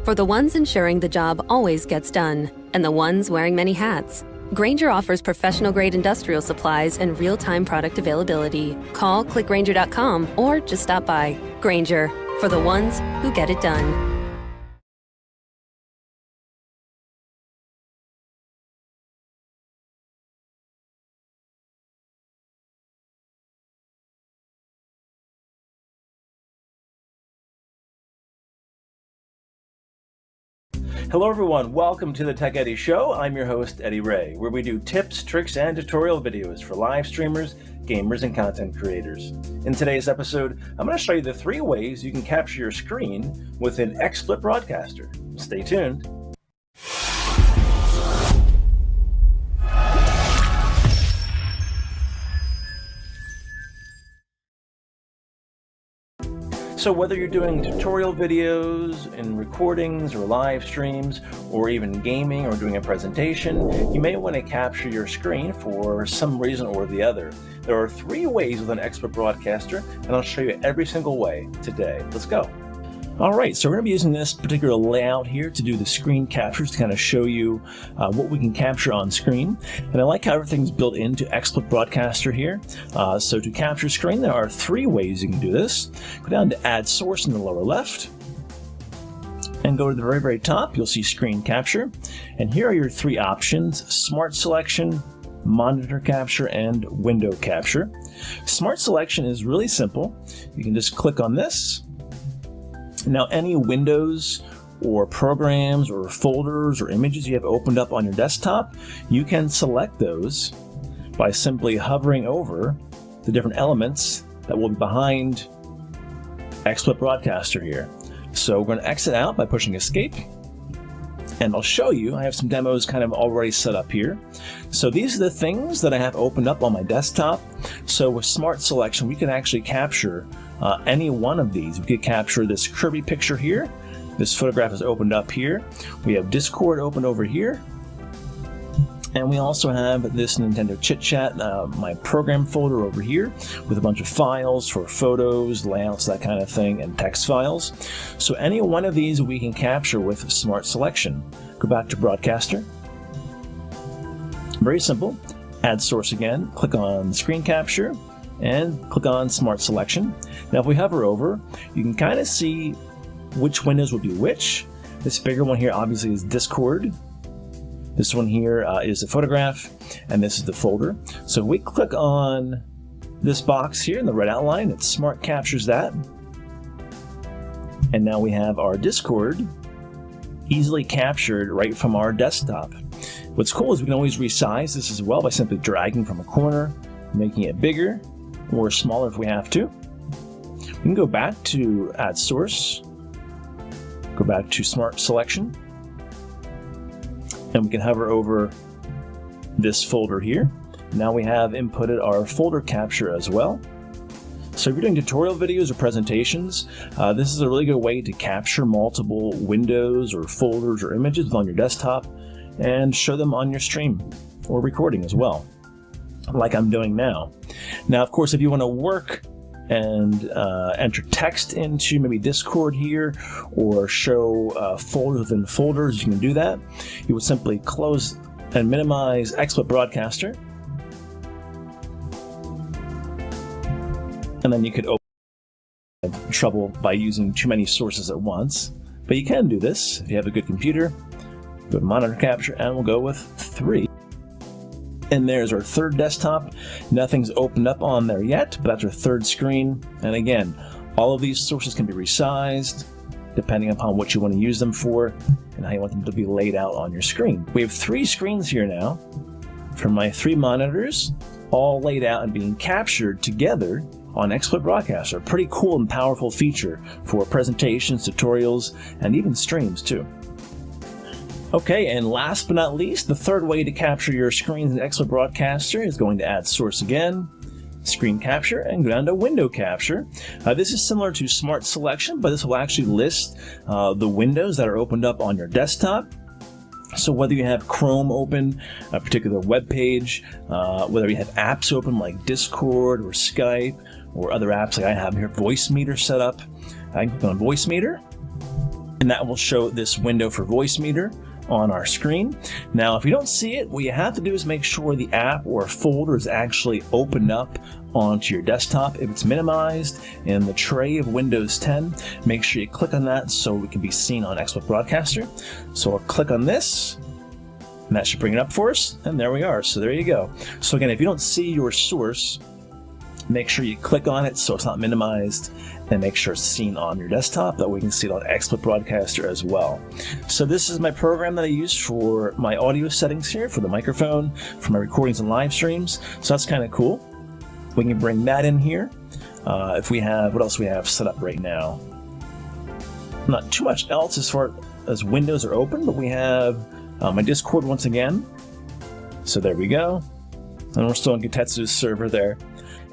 for the ones ensuring the job always gets done, and the ones wearing many hats. Grainger offers professional-grade industrial supplies and real-time product availability. Call, click Grainger.com, or just stop by. Grainger, for the ones who get it done. Hello everyone, welcome to the Tech Eddie Show. I'm your host, Eddie Ray, where we do tips, tricks, and tutorial videos for live streamers, gamers, and content creators. In today's episode, I'm going to show you the 3 ways you can capture your screen with an XSplit broadcaster. Stay tuned. So whether you're doing tutorial videos and recordings or live streams or even gaming or doing a presentation, you may want to capture your screen for some reason or the other. There are 3 ways with an XSplit broadcaster, and I'll show you every single way today. Let's go. All right, so we're going to be using this particular layout here to do the screen captures to kind of show you what we can capture on screen. And I like how everything's built into XSplit Broadcaster here. So to capture screen, there are 3 ways you can do this. Go down to Add Source in the lower left, and go to the very, very top. You'll see Screen Capture. And here are your 3 options: Smart Selection, Monitor Capture, and Window Capture. Smart Selection is really simple. You can just click on this. Now, any windows or programs or folders or images you have opened up on your desktop, you can select those by simply hovering over the different elements that will be behind XSplit Broadcaster here. So we're going to exit out by pushing Escape, and I'll show you. I have some demos kind of already set up here. So these are the things that I have opened up on my desktop. So with Smart Selection, we can actually capture any one of these. We could capture this Kirby picture here. This photograph is opened up here. We have Discord open over here. And we also have this Nintendo Chit Chat, my program folder over here with a bunch of files for photos, layouts, that kind of thing, and text files. So any one of these we can capture with Smart Selection. Go back to Broadcaster. Very simple. Add Source again. Click on Screen Capture and click on Smart Selection. Now if we hover over, you can kind of see which windows will be which. This bigger one here obviously is Discord. This one here is the photograph, and this is the folder. So we click on this box here in the red outline. It smart captures that. And now we have our Discord easily captured right from our desktop. What's cool is we can always resize this as well by simply dragging from a corner, making it bigger or smaller if we have to. We can go back to Add Source, go back to Smart Selection, and we can hover over this folder here. Now we have inputted our folder capture as well. So if you're doing tutorial videos or presentations, this is a really good way to capture multiple windows or folders or images on your desktop and show them on your stream or recording as well, like I'm doing now. Now, of course, if you want to work and enter text into maybe Discord here or show folders within folders, you can do that. You would simply close and minimize XSplit Broadcaster, and then you could have trouble by using too many sources at once, but you can do this if you have a good computer. Go to Monitor Capture, and we'll go with 3. And there's our 3rd desktop. Nothing's opened up on there yet, but that's our 3rd screen. And again, all of these sources can be resized depending upon what you want to use them for and how you want them to be laid out on your screen. We have 3 screens here now from my 3 monitors, all laid out and being captured together on XSplit Broadcaster. A pretty cool and powerful feature for presentations, tutorials, and even streams too. Okay, and last but not least, the 3rd way to capture your screens in XSplit Broadcaster is going to Add Source again, Screen Capture, and go down to Window Capture. This is similar to Smart Selection, but this will actually list the windows that are opened up on your desktop. So whether you have Chrome open, a particular web page, whether you have apps open like Discord or Skype, or other apps like I have here, Voice Meter set up, I can click on Voice Meter, and that will show this window for voice meter on our screen. Now, if you don't see it, what you have to do is make sure the app or folder is actually opened up onto your desktop. If it's minimized in the tray of Windows 10, make sure you click on that so it can be seen on XSplit Broadcaster. So I'll click on this, and that should bring it up for us, and there we are. So there you go. So again, if you don't see your source, make sure you click on it so it's not minimized, and make sure it's seen on your desktop. That way we can see it on XSplit Broadcaster as well. So this is my program that I use for my audio settings here, for the microphone, for my recordings and live streams. So that's kind of cool. We can bring that in here. If we have, what else we have set up right now? Not too much else as far as windows are open, but we have my Discord once again. So there we go. And we're still on Getetsu's server there.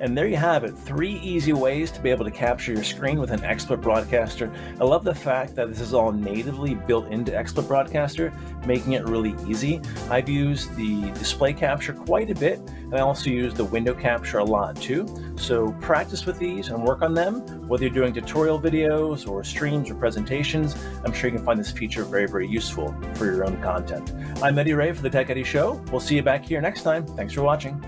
And there you have it, 3 easy ways to be able to capture your screen with an XSplit Broadcaster. I love the fact that this is all natively built into XSplit Broadcaster, making it really easy. I've used the display capture quite a bit, and I also use the window capture a lot too. So practice with these and work on them, whether you're doing tutorial videos or streams or presentations. I'm sure you can find this feature very, very useful for your own content. I'm Eddie Ray for The Tech Eddie Show. We'll see you back here next time. Thanks for watching.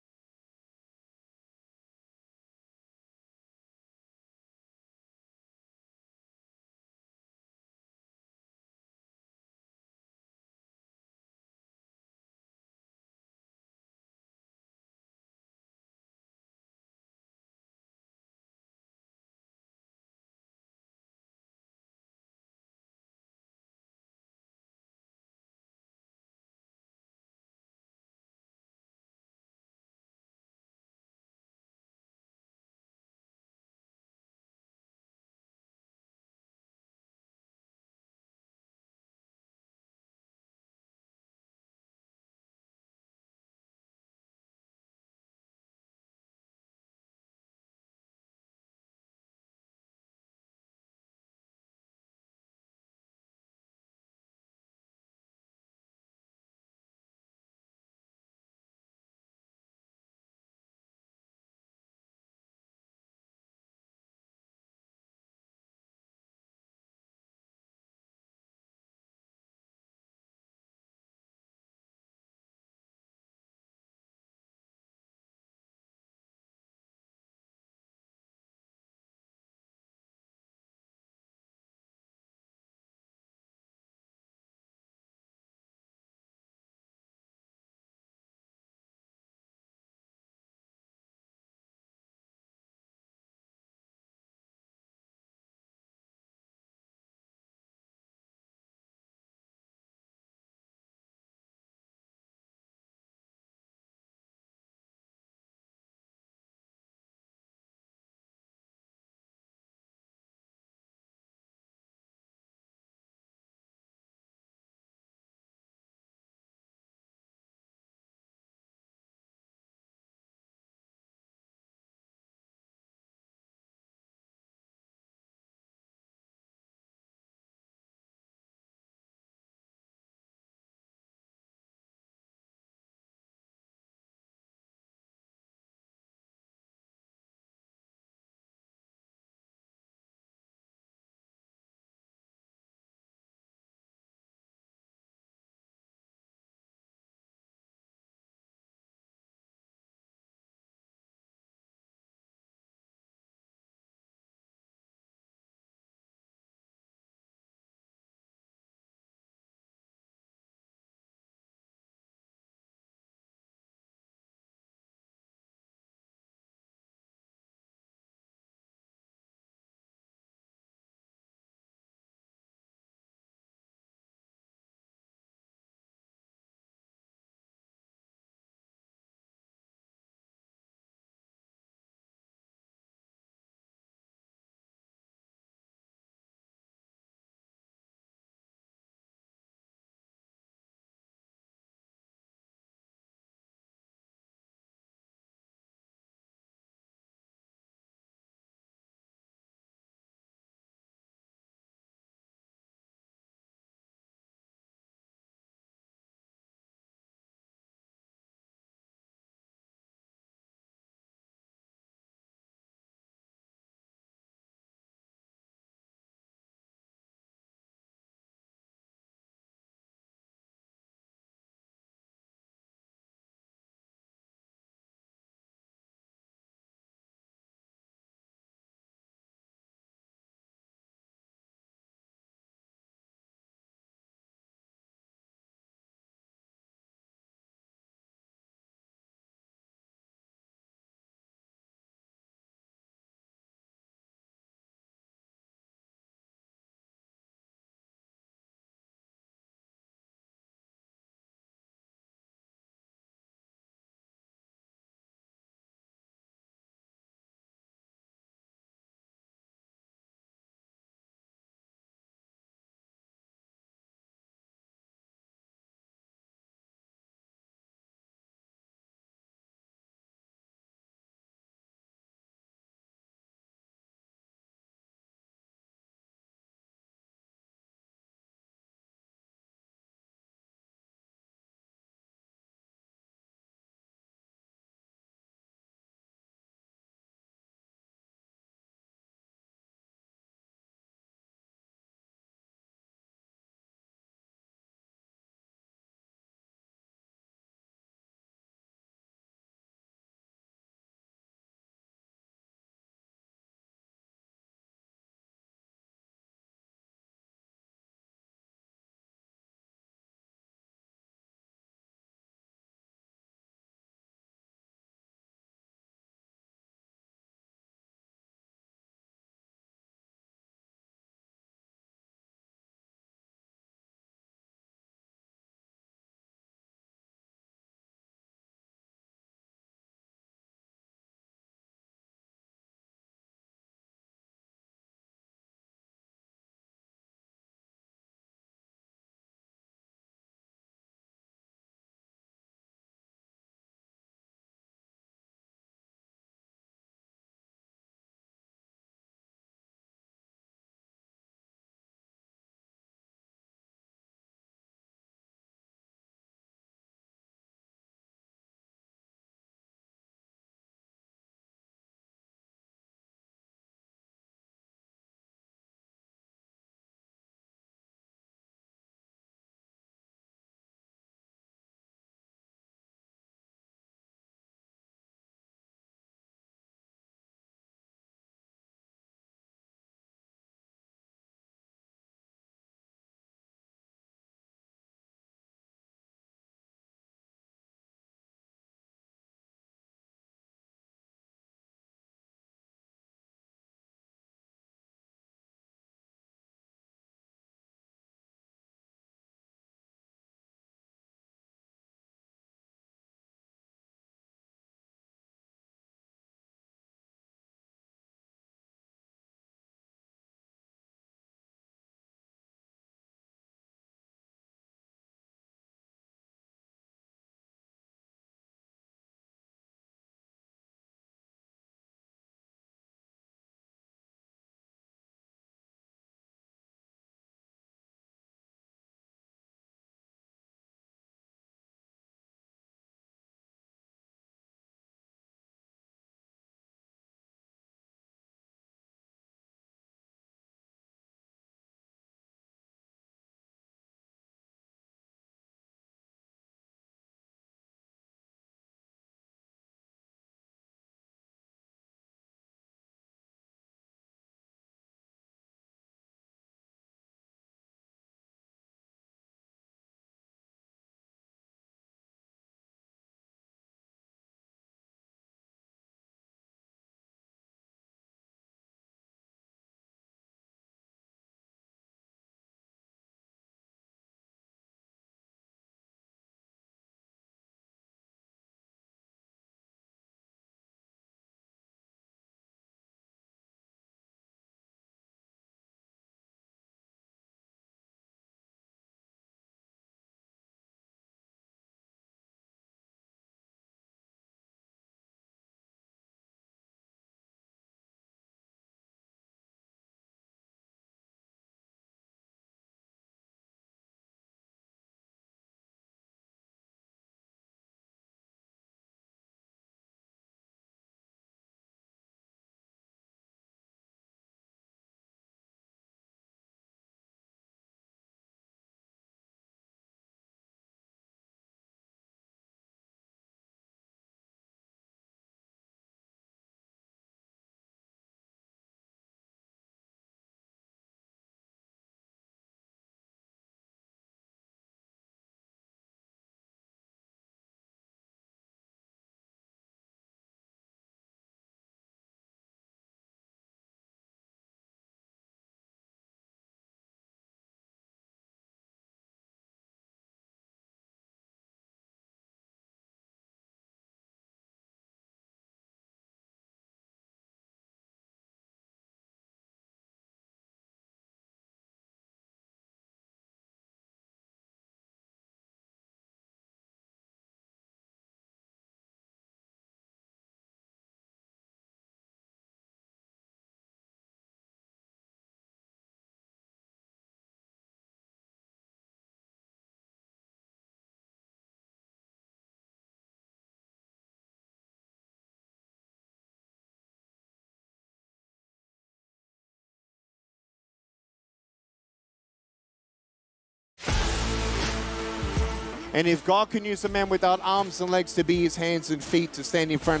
And if God can use a man without arms and legs to be his hands and feet to stand in front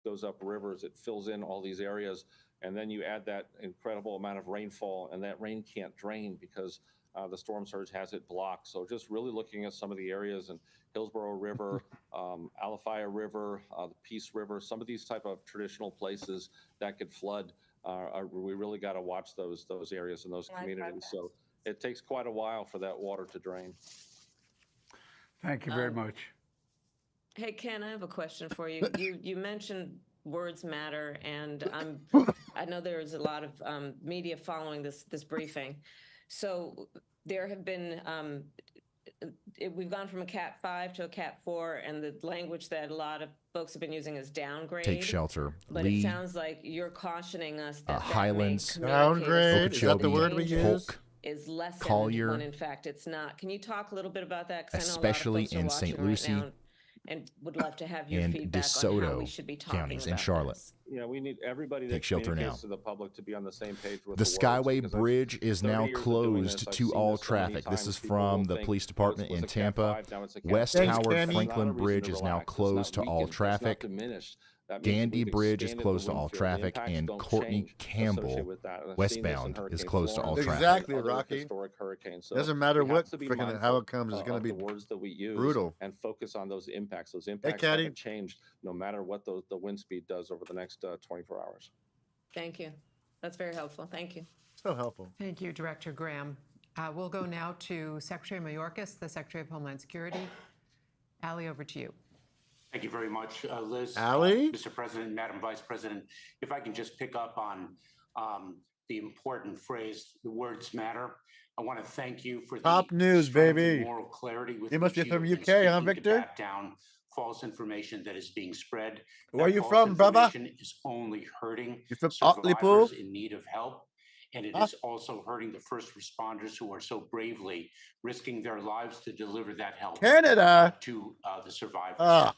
goes up rivers, it fills in all these areas, and then you add that incredible amount of rainfall, and that rain can't drain because the storm surge has it blocked. So just really looking at some of the areas in Hillsborough River, Alafaya River, the Peace River, some of these type of traditional places that could flood, we really got to watch those areas and those communities. So it takes quite a while for that water to drain. Thank you very much. Hey, Ken, I have a question for you. You mentioned words matter, and I know there's a lot of media following this briefing. So there have been, we've gone from a Cat 5 to a Cat 4, and the language that a lot of folks have been using is downgrade. Take shelter. But Lee, it sounds like you're cautioning us that Highlands. Downgrade, is that the word we use? Is less Collier, when in fact it's not. Can you talk a little bit about that? Especially in St. Lucie and would love to have your and feedback on how we should be talking counties about in Charlotte. this. Yeah, we need everybody Take that shelter communicates now. to the public to be on the same page with The words, Skyway because Bridge is 30 now years of doing closed this, I've to seen all this so many traffic. This times. is People from will the think, police department "What's in a Cat Tampa. 5? Now it's a Cat West 6." Howard Kenny. It's not a Franklin reason to Bridge is now relax. It's closed not to all weakened. It's not traffic. diminished. That means Gandy we've Bridge is expanded closed the to all wind field. The traffic, impacts and don't Courtney change Campbell associated with that. And I've seen this in westbound is Hurricane closed to all Florence and traffic. Exactly, other Rocky. historic hurricanes. So Doesn't matter we have what to be freaking mindful outcomes, it's going to of be the words that we use brutal. and focus on those impacts. Those impacts Caddy. haven't changed no matter what the wind speed does over the next 24 hours. Thank you. That's very helpful. Thank you. So helpful. Thank you, Director Graham. We'll go now to Secretary Mayorkas, the Secretary of Homeland Security. Ali, over to you. Thank you very much, Liz. Ali? Mr. President, Madam Vice President, if I can just pick up on the important phrase, the words matter. I want to thank you for Top the news, strength and baby. moral clarity with You must which be from have been UK, huh, speaking to Victor? back down false information that is being spread. Where That you false from, brother? information is only hurting You from survivors Hartlepool? in need of help. And it Huh? is also hurting the first responders who are so bravely risking their lives to deliver that help Canada. to the survivors. Ah,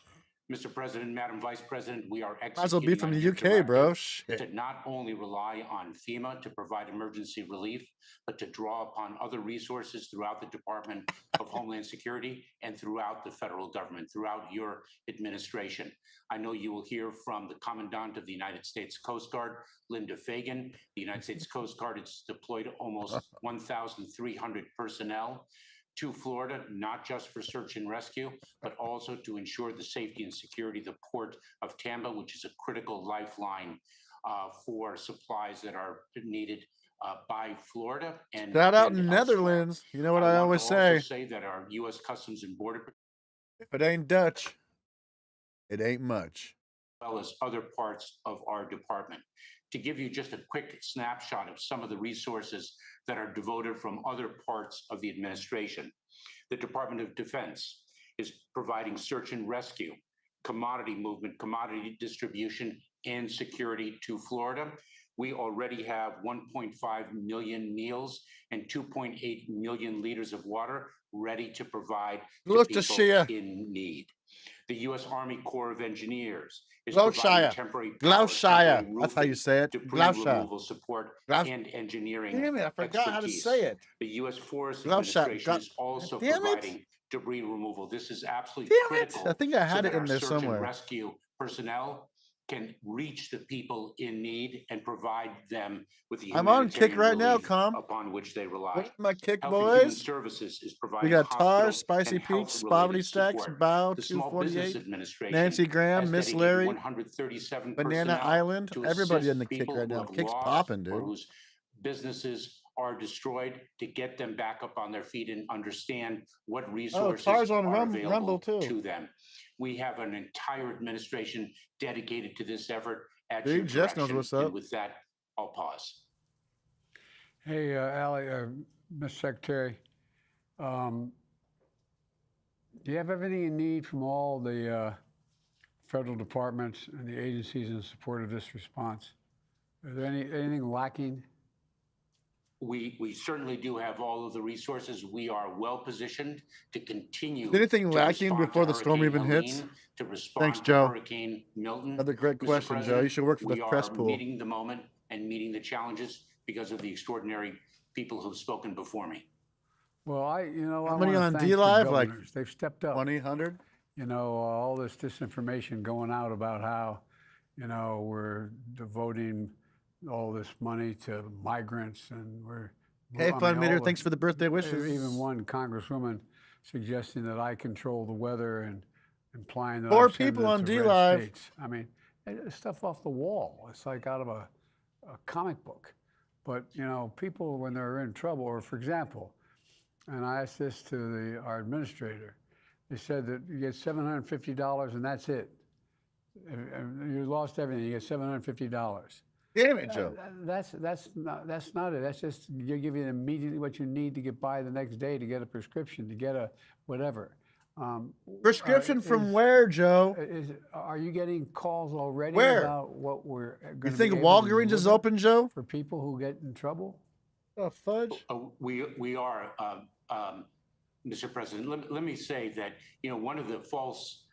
Mr. President, Madam Vice President, we are might as well be executing from on the your UK, bro. directive Shit. to not only rely on FEMA to provide emergency relief, but to draw upon other resources throughout the Department of Homeland Security and throughout the federal government, throughout your administration. I know you will hear from the Commandant of the United States Coast Guard, Linda Fagan. The United States Coast Guard has deployed almost 1,300 personnel to Florida, not just for search and rescue, but also to ensure the safety and security of the port of Tampa, which is a critical lifeline for supplies that are needed by Florida. And Shout out and in elsewhere. Netherlands. You know what I want to always also say? that our U.S. Customs and Border, If it ain't Dutch, it ain't much. as well as other parts of our department. To give you just a quick snapshot of some of the resources that are devoted from other parts of the administration, the Department of Defense is providing search and rescue, commodity movement, commodity distribution, and security to Florida. We already have 1.5 million meals and 2.8 million liters of water ready to provide to Look to people Shia. in need. The U.S. Army Corps of Engineers is Gloucestershire. providing temporary power, Gloucestershire. temporary That's how you roofing, say it. debris Gloucestershire. removal support, Glous- and engineering Damn it, I forgot how to expertise. say it. The U.S. Forest Gloucester- Administration is also Damn it. providing debris removal. This is absolutely Damn it. critical. I think I had so it that in our there search somewhere. and rescue personnel can reach the people in need and provide them with the I'm on kick humanitarian right now, relief Com. upon which they rely. What's my kick, Health and Human boys? Services is We providing got Tar, hospital Spicy and Peach, health-related Poverty Stacks, support. Bow The Small Business 248, Administration Nancy Graham, has Miss dedicated Larry, 137 Banana personnel Island. to Everybody in assist the kick people right who now. have Kick's lost popping, or dude. whose businesses are destroyed, to get them back up on their feet and understand what resources Tar's on are Rumble available too. to them. We have an entire administration dedicated to this effort at Dude, your Jess knows direction. what's up. And with that, I'll pause. Hey, Ali, Mr. Secretary, do you have everything you need from all the federal departments and the agencies in support of this response? Is there anything lacking? We certainly do have all of the resources. We are well positioned to continue. Is anything to lacking respond before to the storm Hurricane even hits? Helene, to respond Thanks, to Joe. Hurricane Milton. Another great Mr. question, Joe. President, You should work for the press We pool. are meeting the moment and meeting the challenges because of the extraordinary people who've spoken before me. Well, How I many want on to D thank the Live? Like governors. They've stepped up. 1,800. All this disinformation going out about how, we're devoting all this money to migrants and Hey, Fun Meter, all thanks for the birthday wishes. even one congresswoman suggesting that I control the weather and implying that 4 I'm sending people it on to D red Live. states. I mean, it's stuff off the wall. It's like out of a comic book. But, people, when they're in trouble, or for example, and I asked this to our administrator, they said that you get $750 and that's it. You lost everything, you get $750. Damn it, Joe. That's not it. That's just you give you immediately what you need to get by the next day, to get a prescription, to get a whatever. Prescription from where, Joe? Are you getting calls already Where? about what we're going to You think Walgreens is open, Joe? for people who get in trouble? Oh, fudge. We are, Mr. President. Let me say that, one of the false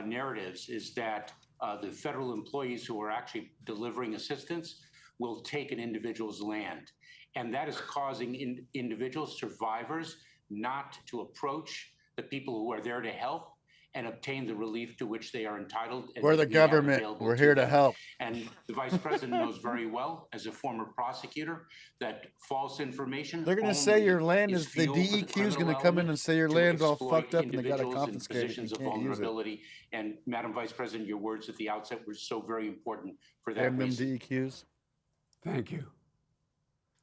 narratives is that the federal employees who are actually delivering assistance will take an individual's land. And that is causing individuals, survivors, not to approach the people who are there to help and obtain the relief to which they are entitled. And We're the we have government. available We're here to them. help. And the Vice President knows very well, as a former prosecutor, that false information. They're going to say your land is, the fuel for DEQ is going to criminal come in element and say your to land's all exploit fucked up and they got to individuals in confiscate it. You positions of can't use it. vulnerability. And Madam Vice President, your words at the outset were so very important for that Damn them reason. DEQs. Thank you.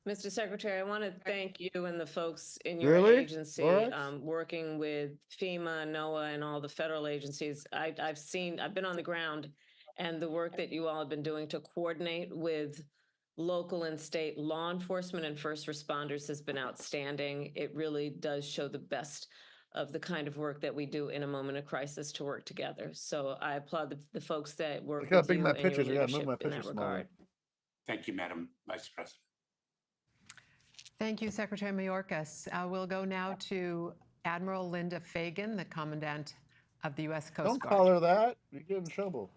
Mr. Secretary, I want to thank you and the folks in your Really? agency, All right. working with FEMA, NOAA, and all the federal agencies. I've been on the ground, and the work that you all have been doing to coordinate with local and state law enforcement and first responders has been outstanding. It really does show the best of the kind of work that we do in a moment of crisis to work together. So I applaud the folks that work Look how with big you my and your pictures are. I gotta move leadership my in pictures that smaller. regard. Thank you, Madam Vice President. Thank you, Secretary Mayorkas. We'll go now to Admiral Linda Fagan, the Commandant of the U.S. Coast Don't Guard. call her that. You get in trouble.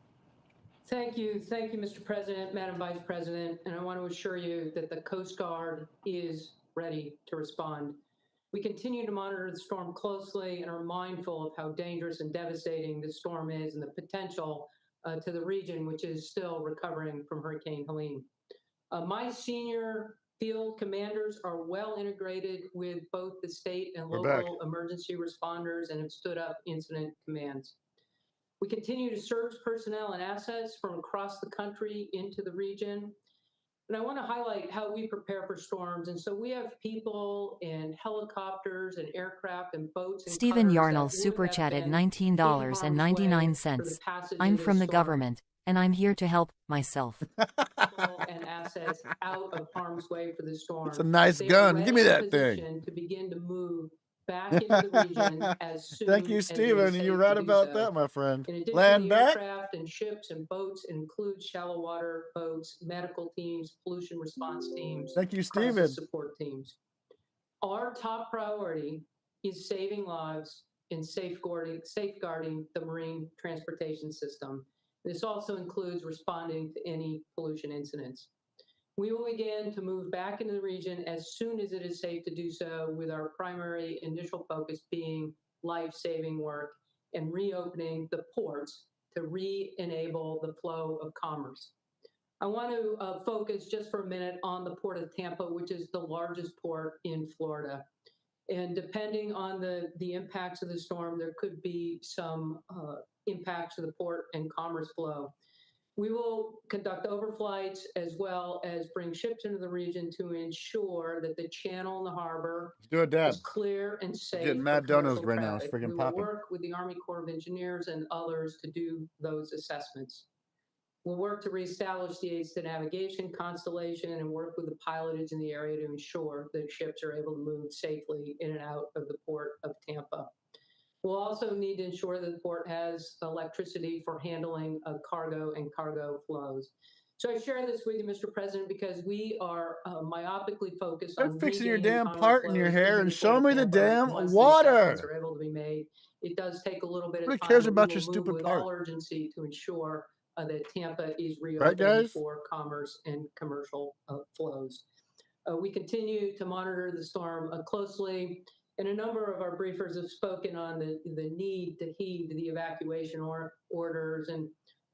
Thank you, Mr. President, Madam Vice President, and I want to assure you that the Coast Guard is ready to respond. We continue to monitor the storm closely and are mindful of how dangerous and devastating the storm is and the potential to the region, which is still recovering from Hurricane Helene. My senior field commanders are well integrated with both the state and local emergency responders and have stood up incident commands. We continue to surge personnel and assets from across the country into the region. And I want to highlight how we prepare for storms. And so we have people in helicopters and aircraft and boats. And Stephen Yarnell super chatted $19.99. I'm from the government, and I'm here to help myself. And assets out of harm's way for the storm. It's a nice gun. Give me that thing. To begin to move back into the region as soon Thank you, as it is Stephen. safe You're to right do about so. that, my friend. In addition Land to back. aircraft and ships and boats, it includes shallow water boats, medical teams, pollution response teams. Thank you, crisis Stephen. support teams. Our top priority is saving lives and safeguarding the marine transportation system. This also includes responding to any pollution incidents. We will begin to move back into the region as soon as it is safe to do so, with our primary initial focus being life-saving work and reopening the ports to re-enable the flow of commerce. I want to focus just for a minute on the Port of Tampa, which is the largest port in Florida. And depending on the impacts of the storm, there could be some impacts to the port and commerce flow. We will conduct overflights as well as bring ships into the region to ensure that the channel and the harbor is clear and safe. Getting mad donuts right now. It's freaking We will popping. work with the Army Corps of Engineers and others to do those assessments. We'll work to reestablish the aids to navigation constellation and work with the pilotage in the area to ensure that ships are able to move safely in and out of the port of Tampa. We'll also need to ensure that the port has electricity for handling of cargo and cargo flows. So I share this with you, Mr. President, because we are myopically focused on fixing your regaining damn commerce part in flows your hair and into the show Port me of the Tampa damn once the water. assessments are able to be made. It does take a little bit of time. Nobody cares but about we your will move stupid with part. all urgency to ensure that Tampa is Right, reopened guys? for commerce and commercial flows. We continue to monitor the storm closely And a number of our briefers have spoken on the need to heed the evacuation orders. And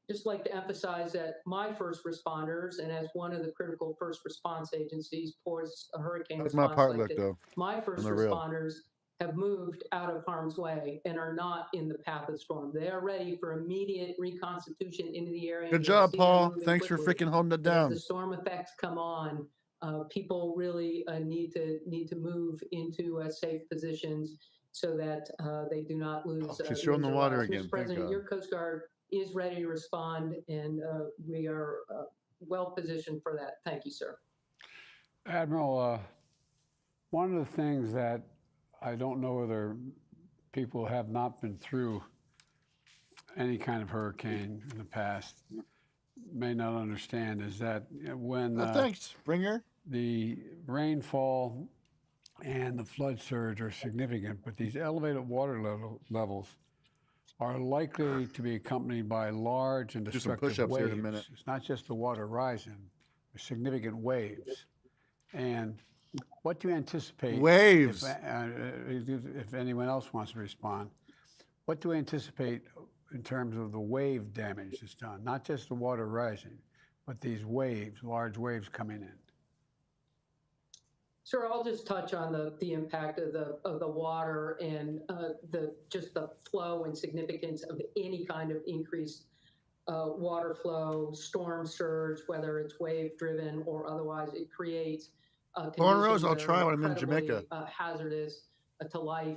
just like to emphasize that my first responders, and as one of the critical first response agencies pours a hurricane How's my response part like look, this, though? my first On the real. responders have moved out of harm's way and are not in the path of the storm. They are ready for immediate reconstitution into the area. Good job, Paul. Thanks for freaking holding it But as down. the storm effects come on, people really need to move into safe positions so that they do not lose. She's showing the water lives. again. Mr. Thank President, God. your Coast Guard is ready to respond, and we are well positioned for that. Thank you, sir. Admiral, one of the things that I don't know whether people have not been through any kind of hurricane in the past may not understand is that when Thanks, Springer. the rainfall and the flood surge are significant, but these elevated water levels are likely to be accompanied by large and Do some destructive push-ups here in a waves. minute. It's not just the water rising, there's significant waves. And what do you anticipate? Waves. If anyone else wants to respond, what do we anticipate in terms of the wave damage that's done? Not just the water rising, but these waves, large waves coming in. Sir, I'll just touch on the impact of the water and just the flow and significance of any kind of increased water flow, storm surge, whether it's wave driven or otherwise. It creates Cornrows, I'll try when I'm in incredibly, Jamaica. Hazardous to life.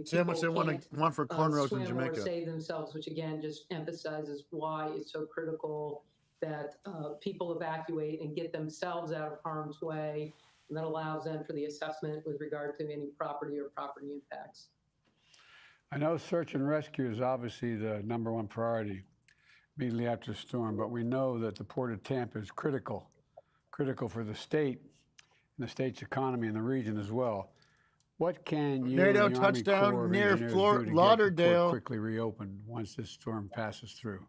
See how much they want for cornrows in swim Jamaica. or save themselves, which again just emphasizes why it's so critical that people evacuate and get themselves out of harm's way. And that allows then for the assessment with regard to any property or property impacts. I know search and rescue is obviously the #1 priority immediately after the storm, but we know that the Port of Tampa is critical for the state and the state's economy and the region as well. What can you Tornado and the Army touchdown Corps of near Engineers do to get the Lauderdale. port quickly reopened once this storm passes through?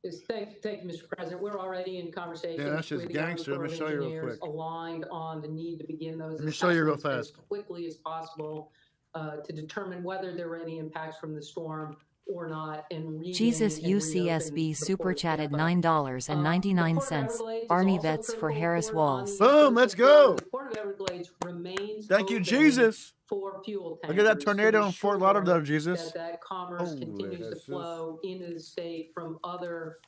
Yes, thank you, Mr. President. We're already in conversation Yeah, that's just with the Army gangster. Let Corps me of show you real Engineers, quick. aligned on the need to begin those Let me show you real assessments fast. as quickly as possible to determine whether there were any impacts from the storm or not. And Jesus and reopen UCSB the super Port of chatted Tampa. $9.99. Army vets for Harris Walls. Boom, let's go. The Port of Everglades remains Thank you, open Jesus. for fuel Look at that tankers to tornado in Fort ensure Lauderdale, Jesus. that commerce Holy continues to Jesus. flow into the state from other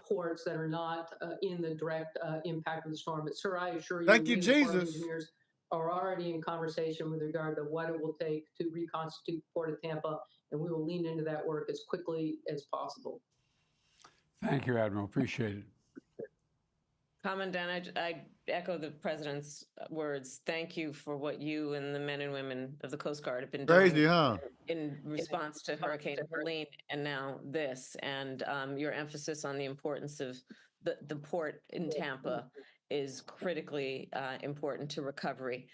ports that are not in the direct impact of the storm. But sir, I assure you, Thank you, we, the Corps of Jesus. Engineers, are already in conversation with regard to what it will take to reconstitute Port of Tampa, and we will lean into that work as quickly as possible. Thank you, Admiral. Appreciate it. Commandant, I echo the President's words. Thank you for what you and the men and women of the Coast Guard have been doing. Crazy, huh? In response to Hurricane Helene and now this, and your emphasis on the importance of the port in Tampa is critically important to recovery.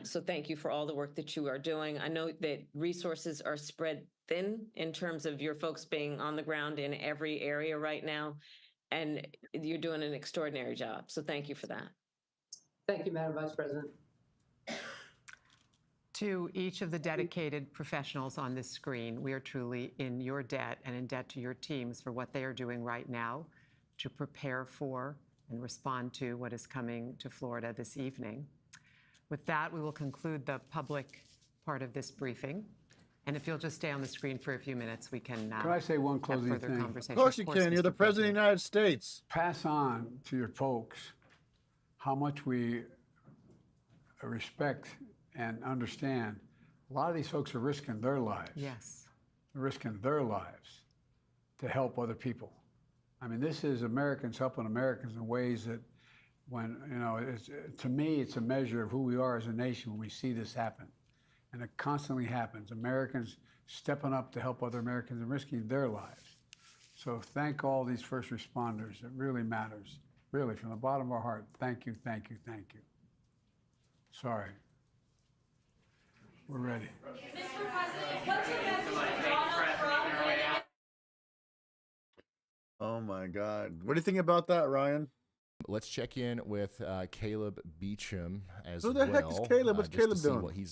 So thank you for all the work that you are doing. I know that resources are spread thin in terms of your folks being on the ground in every area right now, and you're doing an extraordinary job. So thank you for that. Thank you, Madam Vice President. To each of the dedicated professionals on this screen, we are truly in your debt and in debt to your teams for what they are doing right now to prepare for and respond to what is coming to Florida this evening. With that, we will conclude the public part of this briefing. And if you'll just stay on the screen for a few minutes, we can Can I say one have closing further thing? conversation. Of course you can. You're the Mr. President of the United States. Pass on to your folks how much we respect and understand. A lot of these folks are risking their lives. Yes. They're risking their lives to help other people. I mean, this is Americans helping Americans in ways that when, you know, to me, it's a measure of who we are as a nation when we see this happen. And it constantly happens. Americans stepping up to help other Americans and risking their lives. So thank all these first responders. It really matters. Really, from the bottom of our heart, thank you, thank you, thank you. Sorry. We're ready. Mr. President, what's your message to Donald Trump? Oh my God. What do you think about that, Ryan? Let's check in with Caleb Beecham as Who well. the heck is Caleb? What's just to Caleb see doing? what he's